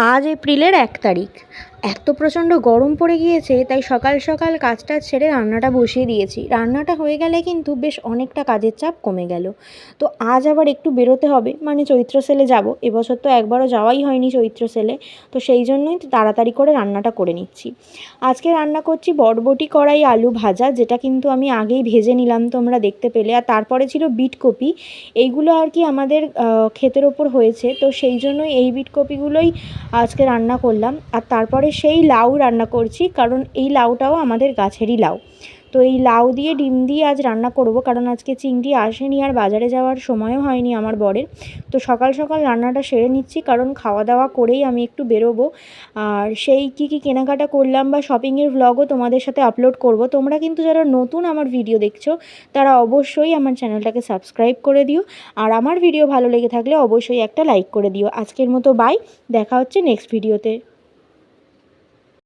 আজ এপ্রিলের 1 তারিখ। এত প্রচণ্ড গরম পড়ে গিয়েছে, তাই সকাল সকাল কাজটা ছেড়ে রান্নাটা বসিয়ে দিয়েছি। রান্নাটা হয়ে গেলে কিন্তু বেশ অনেকটা কাজের চাপ কমে গেল। তো আজ আবার একটু বেরোতে হবে, মানে চৈত্র সেলে যাব। এবছর তো একবারও যাওয়াই হয়নি চৈত্র সেলে, তো সেই জন্যই তাড়াতাড়ি করে রান্নাটা করে নিচ্ছি। আজকে রান্না করছি বরবটি কড়াই আলু ভাজা, যেটা কিন্তু আমি আগেই ভেজে নিলাম, তোমরা দেখতে পেলে। আর তারপরে ছিল বিটকপি। এইগুলো আর কি আমাদের ক্ষেতের ওপর হয়েছে, তো সেই জন্যই এই বিটকপিগুলোই আজকে রান্না করলাম। আর তারপরে সেই লাউ রান্না করছি, কারণ এই লাউটাও আমাদের গাছেরই লাউ। তো এই লাউ দিয়ে ডিম দিয়ে আজ রান্না করব, কারণ আজকে চিংড়ি আসেনি আর বাজারে যাওয়ার সময়ও হয়নি আমার বরের। তো সকাল সকাল রান্নাটা সেরে নিচ্ছি, কারণ খাওয়া দাওয়া করেই আমি একটু বেরোবো। আর সেই কী কেনাকাটা করলাম বা শপিংয়ের ভ্লগও তোমাদের সাথে আপলোড করব। তোমরা কিন্তু যারা নতুন আমার ভিডিও দেখছো, তারা অবশ্যই আমার চ্যানেলটাকে সাবস্ক্রাইব করে দিও। আর আমার ভিডিও ভালো লেগে থাকলে অবশ্যই একটা লাইক করে দিও। আজকের মতো বাই, দেখা হচ্ছে নেক্সট ভিডিওতে।